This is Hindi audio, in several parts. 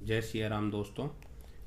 जय सिया राम दोस्तों।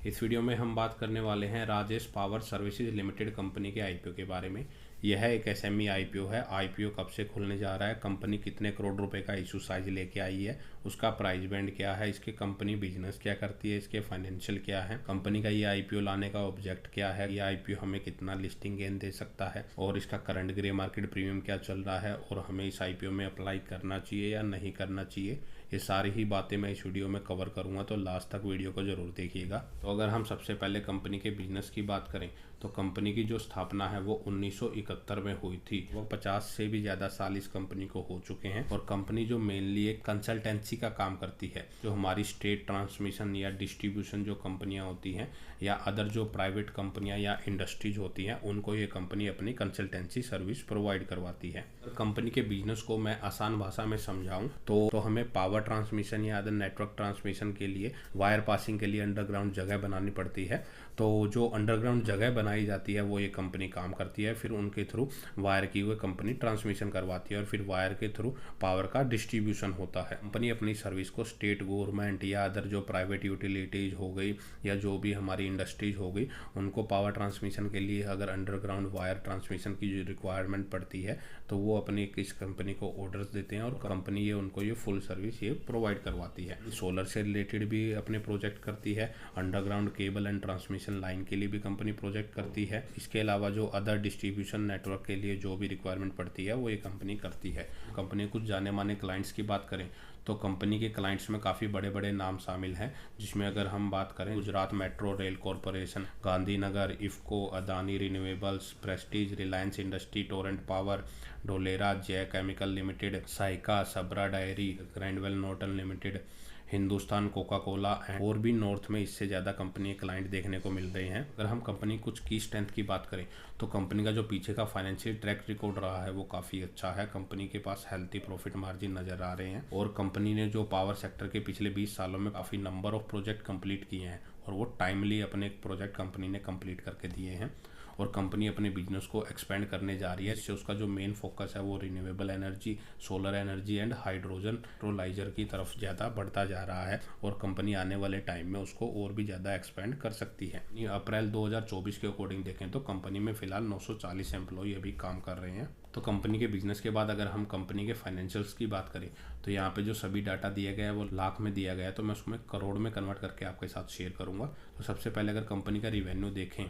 इस वीडियो में हम बात करने वाले हैं Rajesh power services limited company के आईपीओ के बारे में। यह एक एसएमई आईपीओ है। आईपीओ कब से खुलने जा रहा है, कंपनी कितने करोड़ रुपए का इशू साइज लेके आई है, उसका प्राइस बैंड क्या है, इसकी कंपनी बिजनेस क्या करती है, इसके फाइनेंशियल क्या है, कंपनी का ये आईपीओ लाने का ऑब्जेक्ट क्या है, ये आईपीओ हमें कितना लिस्टिंग गेन दे सकता है और इसका करंट ग्रे मार्केट प्रीमियम क्या चल रहा है और हमें इस आईपीओ में अप्लाई करना चाहिए या नहीं करना चाहिए, ये सारी ही बातें मैं इस वीडियो में कवर करूंगा। तो लास्ट तक वीडियो को जरूर देखिएगा। तो अगर हम सबसे पहले कंपनी के बिजनेस की बात करें तो कंपनी की जो स्थापना है वो 1971 में हुई थी। वो 50 से भी ज़्यादा साल इस कंपनी को हो चुके हैं और कंपनी जो मेनली एक कंसल्टेंसी का काम करती है। जो हमारी स्टेट ट्रांसमिशन या डिस्ट्रीब्यूशन जो कंपनियां होती हैं या अदर जो प्राइवेट कंपनियां या इंडस्ट्रीज होती हैं, उनको ये कंपनी अपनी कंसल्टेंसी सर्विस प्रोवाइड करवाती है। कंपनी के बिजनेस को मैं आसान भाषा में समझाऊं तो हमें पावर ट्रांसमिशन या अदर नेटवर्क ट्रांसमिशन के लिए वायर पासिंग के लिए अंडरग्राउंड जगह बनानी पड़ती है। तो जो अंडरग्राउंड जगह बनाई जाती है वो ये कंपनी काम करती है। फिर उनके थ्रू वायर की हुई कंपनी ट्रांसमिशन करवाती है और फिर वायर के थ्रू पावर का डिस्ट्रीब्यूशन होता है। कंपनी अपनी सर्विस को स्टेट गवर्नमेंट या अदर जो प्राइवेट यूटिलिटीज हो गई या जो भी हमारी इंडस्ट्रीज हो गई, उनको पावर ट्रांसमिशन के लिए अगर अंडरग्राउंड वायर ट्रांसमिशन की जो रिक्वायरमेंट पड़ती है तो वो अपनी इस कंपनी को ऑर्डर्स देते हैं और कंपनी ये उनको ये फुल सर्विस ये प्रोवाइड करवाती है। सोलर से रिलेटेड भी अपने प्रोजेक्ट करती है, underground cable and transmission line के लिए भी कंपनी प्रोजेक्ट करती है। इसके अलावा जो अदर डिस्ट्रीब्यूशन नेटवर्क के लिए जो भी रिक्वायरमेंट पड़ती है वो ये कंपनी करती है। कंपनी कुछ जाने माने क्लाइंट्स की बात करें तो कंपनी के क्लाइंट्स में काफ़ी बड़े बड़े नाम शामिल हैं, जिसमें अगर हम बात करें Gujarat Metro Rail Corporation, Gandhinagar, IFFCO, Adani Renewables, Prestige, Reliance Industry, Torrent Power, Dholera, Jai Chemical Limited, साइका, Sabar Dairy, Grindwell Norton Limited, Hindustan Coca Cola और भी नॉर्थ में इससे ज़्यादा कंपनी क्लाइंट देखने को मिल रहे हैं। अगर हम कंपनी कुछ की स्ट्रेंथ की बात करें तो कंपनी का जो पीछे का फाइनेंशियल ट्रैक रिकॉर्ड रहा है वो काफ़ी अच्छा है। कंपनी के पास हेल्थी प्रॉफिट मार्जिन नज़र आ रहे हैं और कंपनी ने जो पावर सेक्टर के पिछले 20 सालों में काफ़ी नंबर ऑफ प्रोजेक्ट कंप्लीट किए हैं और वो टाइमली अपने प्रोजेक्ट कंपनी ने कंप्लीट करके दिए हैं। और कंपनी अपने बिजनेस को एक्सपेंड करने जा रही है, जिससे उसका जो मेन फोकस है वो renewable energy, solar energy and hydrogen electrolyser की तरफ ज़्यादा बढ़ता जा रहा है और कंपनी आने वाले टाइम में उसको और भी ज़्यादा एक्सपेंड कर सकती है। अप्रैल 2024 के अकॉर्डिंग देखें तो कंपनी में फिलहाल 940 एम्प्लॉय अभी काम कर रहे हैं। तो कंपनी के बिजनेस के बाद अगर हम कंपनी के फाइनेंशियल्स की बात करें तो यहाँ पे जो सभी डाटा दिया गया है वो लाख में दिया गया है, तो मैं उसमें करोड़ में कन्वर्ट करके आपके साथ शेयर करूँगा। तो सबसे पहले अगर कंपनी का रिवेन्यू देखें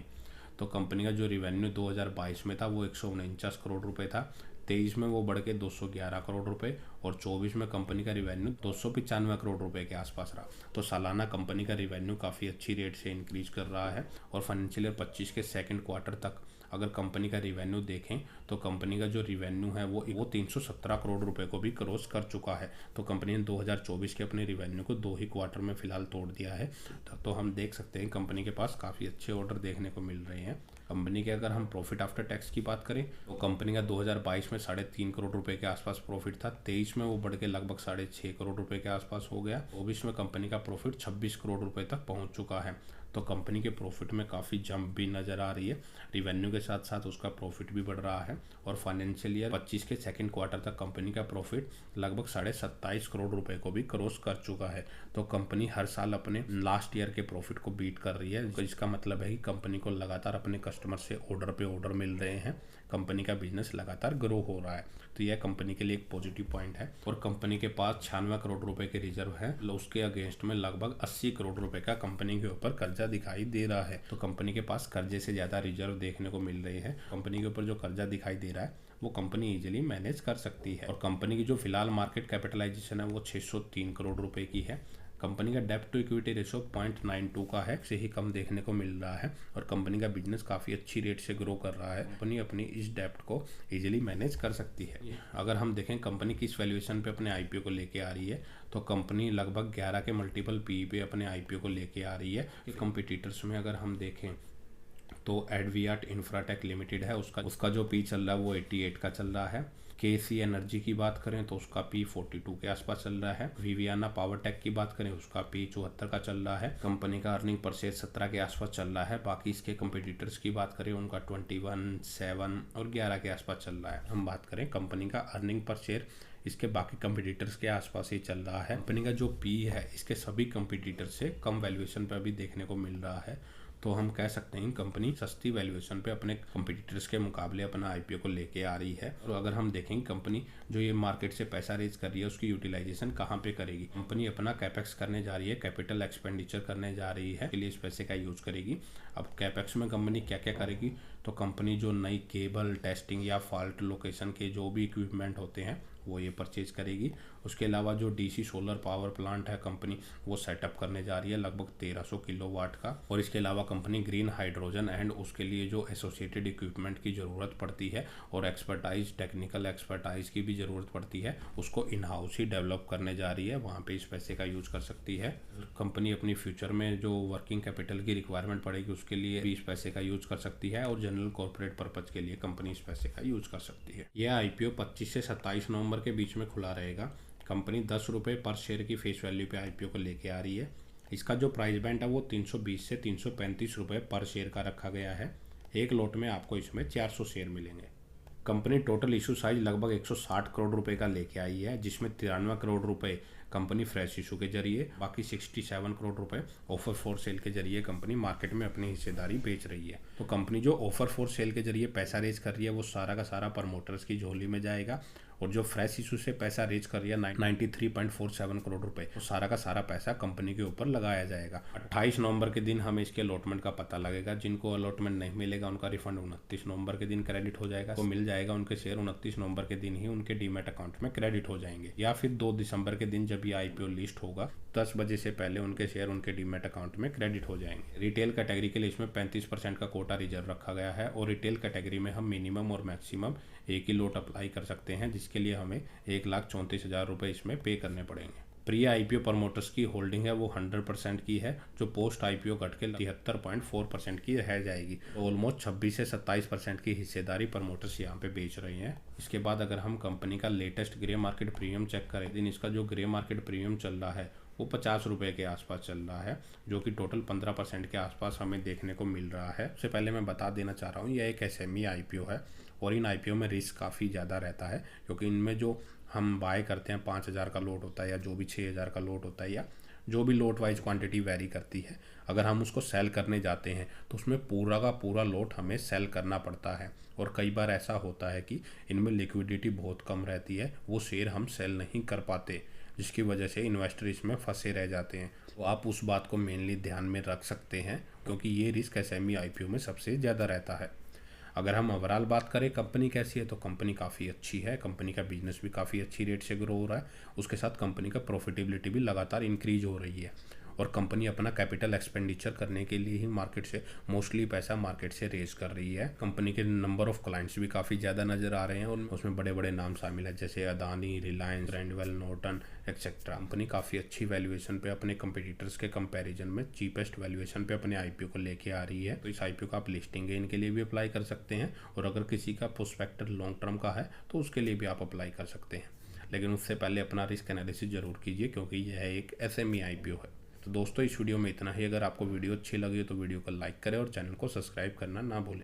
तो कंपनी का जो रिवेन्यू 2022 में था वो 149 करोड़ रुपए था, 23 में वो बढ़ के 211 करोड़ रुपए और 24 में कंपनी का रिवेन्यू 295 करोड़ रुपए के आसपास रहा। तो सालाना कंपनी का रिवेन्यू काफ़ी अच्छी रेट से इंक्रीज कर रहा है और फाइनेंशियल ईयर 25 के सेकंड क्वार्टर तक अगर कंपनी का रिवेन्यू देखें तो कंपनी का जो रिवेन्यू है वो 317 करोड़ रुपए को भी क्रॉस कर चुका है। तो कंपनी ने 2024 के अपने रिवेन्यू को 2 ही क्वार्टर में फिलहाल तोड़ दिया है। तो हम देख सकते हैं कंपनी के पास काफ़ी अच्छे ऑर्डर देखने को मिल रहे हैं। कंपनी के अगर हम प्रॉफिट आफ्टर टैक्स की बात करें तो कंपनी का 2022 में 3.5 करोड़ रुपए के आसपास प्रॉफिट था, 23 में वो बढ़ के लगभग 6.5 करोड़ रुपए के आसपास हो गया, 24 में कंपनी का प्रॉफिट 26 करोड़ रुपए तक पहुंच चुका है। तो कंपनी के प्रॉफिट में काफ़ी जंप भी नज़र आ रही है, रिवेन्यू के साथ साथ उसका प्रॉफिट भी बढ़ रहा है और फाइनेंशियल ईयर 25 के सेकंड क्वार्टर तक कंपनी का प्रॉफिट लगभग 27.5 करोड़ रुपए को भी क्रॉस कर चुका है। तो कंपनी हर साल अपने लास्ट ईयर के प्रॉफिट को बीट कर रही है, जिसका मतलब है कि कंपनी को लगातार अपने कस्टमर से ऑर्डर पे ऑर्डर मिल रहे हैं, कंपनी का बिजनेस लगातार ग्रो हो रहा है। तो यह कंपनी के लिए एक पॉजिटिव पॉइंट है और कंपनी के पास 96 करोड़ रुपए के रिजर्व है, उसके अगेंस्ट में लगभग 80 करोड़ रुपए का कंपनी के ऊपर कर्जा दिखाई दे रहा है। तो कंपनी के पास कर्जे से ज़्यादा रिजर्व देखने को मिल रहे हैं। कंपनी के ऊपर जो कर्जा दिखाई दे रहा है वो कंपनी इजीली मैनेज कर सकती है और कंपनी की जो फिलहाल मार्केट कैपिटलाइजेशन है वो 603 करोड़ रुपए की है। कंपनी का डेप्ट टू इक्विटी रेशो 0.92 का है, से ही कम देखने को मिल रहा है और कंपनी का बिजनेस काफ़ी अच्छी रेट से ग्रो कर रहा है। कंपनी अपनी इस डेप्ट को इजीली मैनेज कर सकती है। अगर हम देखें कंपनी किस वैल्यूएशन पे अपने आईपीओ को लेके आ रही है तो कंपनी लगभग 11 के मल्टीपल पी पे अपने आईपीओ को लेके आ रही है। कंपिटिटर्स में अगर हम देखें तो एडवियाट इंफ्राटेक लिमिटेड है, उसका जो पी चल रहा है वो 88 का चल रहा है। केसी एनर्जी की बात करें तो उसका पी 42 के आसपास चल रहा है। विवियाना पावर टेक की बात करें उसका पी 74 का चल रहा है। कंपनी का अर्निंग पर शेयर 17 के आसपास चल रहा है। बाकी इसके कंपटीटर्स की बात करें उनका 21, 7 और 11 के आसपास चल रहा है। हम बात करें कंपनी का अर्निंग पर शेयर, इसके बाकी कंपटीटर्स के आसपास ही चल रहा है। कंपनी का जो पी है इसके सभी कंपटीटर से कम वैल्यूएशन पर भी देखने को मिल रहा है। तो हम कह सकते हैं कंपनी सस्ती वैल्यूएशन पे अपने कंपटीटर्स के मुकाबले अपना आईपीओ को लेके आ रही है। और अगर हम देखेंगे कंपनी जो ये मार्केट से पैसा रेज कर रही है उसकी यूटिलाइजेशन कहाँ पे करेगी। कंपनी अपना कैपेक्स करने जा रही है, कैपिटल एक्सपेंडिचर करने जा रही है, के लिए इस पैसे का यूज करेगी। अब कैपेक्स में कंपनी क्या क्या करेगी, तो कंपनी जो नई केबल टेस्टिंग या फॉल्ट लोकेशन के जो भी इक्विपमेंट होते हैं वो ये परचेज करेगी। उसके अलावा जो डीसी सोलर पावर प्लांट है कंपनी वो सेटअप करने जा रही है लगभग 1300 किलोवाट का। और इसके अलावा कंपनी ग्रीन हाइड्रोजन एंड उसके लिए जो एसोसिएटेड इक्विपमेंट की ज़रूरत पड़ती है और एक्सपर्टाइज, टेक्निकल एक्सपर्टाइज की भी ज़रूरत पड़ती है, उसको इन हाउस ही डेवलप करने जा रही है। वहाँ पे इस पैसे का यूज कर सकती है। कंपनी अपनी फ्यूचर में जो वर्किंग कैपिटल की रिक्वायरमेंट पड़ेगी उसके लिए भी इस पैसे का यूज कर सकती है और जनरल कॉर्पोरेट पर्पज के लिए कंपनी इस पैसे का यूज कर सकती है। यह आईपीओ 25 से 27 नवंबर के बीच में खुला रहेगा। कंपनी 10 रुपये पर शेयर की फेस वैल्यू पे आईपीओ को लेके आ रही है। इसका जो प्राइस बैंड है वो 320 से 335 रुपये पर शेयर का रखा गया है। एक लॉट में आपको इसमें 400 शेयर मिलेंगे। कंपनी टोटल इशू साइज लगभग 160 करोड़ रुपए का लेके आई है, जिसमें 93 करोड़ रुपए कंपनी फ्रेश इशू के जरिए, बाकी 67 करोड़ रुपए ऑफर फॉर सेल के जरिए कंपनी मार्केट में अपनी हिस्सेदारी बेच रही है। तो कंपनी जो ऑफर फॉर सेल के जरिए पैसा रेज कर रही है वो सारा का सारा प्रमोटर्स की झोली में जाएगा। और जो फ्रेश इशू से पैसा रेज कर रही है 93.47 करोड़ रुपए, तो सारा का सारा पैसा कंपनी के ऊपर लगाया जाएगा। 28 नवंबर के दिन हमें इसके अलॉटमेंट का पता लगेगा। जिनको अलॉटमेंट नहीं मिलेगा उनका रिफंड 29 नवंबर के दिन क्रेडिट हो जाएगा। तो मिल जाएगा उनके शेयर 29 नवंबर के दिन ही उनके डीमैट अकाउंट में क्रेडिट हो जाएंगे, या फिर 2 दिसंबर के दिन जब ये आईपीओ लिस्ट होगा 10 बजे से पहले उनके शेयर उनके डीमैट अकाउंट में क्रेडिट हो जाएंगे। रिटेल कैटेगरी के लिए इसमें 35% का कोटा रिजर्व रखा गया है और रिटेल कैटेगरी में हम मिनिमम और मैक्सिमम एक ही लोट अप्लाई कर सकते हैं, जिसके लिए हमें 1,34,000 रुपये इसमें पे करने पड़ेंगे। प्री आईपीओ प्रमोटर्स की होल्डिंग है वो 100% की है, जो पोस्ट आईपीओ घट के 73.4% की रह जाएगी। तो ऑलमोस्ट 26 से 27% की हिस्सेदारी प्रमोटर्स यहाँ पे बेच रहे हैं। इसके बाद अगर हम कंपनी का latest grey market premium check करें, दिन इसका जो ग्रे मार्केट प्रीमियम चल रहा है वो 50 रुपये के आसपास चल रहा है, जो कि टोटल 15% के आसपास हमें देखने को मिल रहा है। उससे पहले मैं बता देना चाह रहा हूँ यह एक एसएमई आईपीओ है और इन आईपीओ में रिस्क काफ़ी ज़्यादा रहता है, क्योंकि इनमें जो हम बाय करते हैं 5,000 का लोट होता है या जो भी 6,000 का लोट होता है या जो भी लोट वाइज क्वांटिटी वैरी करती है, अगर हम उसको सेल करने जाते हैं तो उसमें पूरा का पूरा लोट हमें सेल करना पड़ता है। और कई बार ऐसा होता है कि इनमें लिक्विडिटी बहुत कम रहती है, वो शेयर हम सेल नहीं कर पाते, जिसकी वजह से इन्वेस्टर इसमें फंसे रह जाते हैं। तो आप उस बात को मेनली ध्यान में रख सकते हैं, क्योंकि ये रिस्क एसएमई आईपीओ में सबसे ज़्यादा रहता है। अगर हम ओवरऑल बात करें कंपनी कैसी है, तो कंपनी काफ़ी अच्छी है। कंपनी का बिजनेस भी काफ़ी अच्छी रेट से ग्रो हो रहा है, उसके साथ कंपनी का प्रॉफिटेबिलिटी भी लगातार इंक्रीज हो रही है। और कंपनी अपना कैपिटल एक्सपेंडिचर करने के लिए ही मार्केट से मोस्टली पैसा मार्केट से रेज कर रही है। कंपनी के नंबर ऑफ क्लाइंट्स भी काफ़ी ज़्यादा नज़र आ रहे हैं और उसमें बड़े बड़े नाम शामिल है, जैसे Adani, Reliance, Grindwell, Norton etcetera. Company काफ़ी अच्छी वैल्यूएशन पे अपने कंपटीटर्स के कंपैरिजन में चीपेस्ट वैल्यूएशन पे अपने आईपीओ को लेके आ रही है। तो इस आईपीओ का आप लिस्टिंग गेन के लिए भी अप्लाई कर सकते हैं, और अगर किसी का प्रोस्पेक्टर लॉन्ग टर्म का है तो उसके लिए भी आप अप्लाई कर सकते हैं। लेकिन उससे पहले अपना रिस्क एनालिसिस जरूर कीजिए, क्योंकि यह एक एसएमई आईपीओ है। तो दोस्तों इस वीडियो में इतना ही। अगर आपको वीडियो अच्छी लगी तो वीडियो को लाइक करें और चैनल को सब्सक्राइब करना ना भूलें।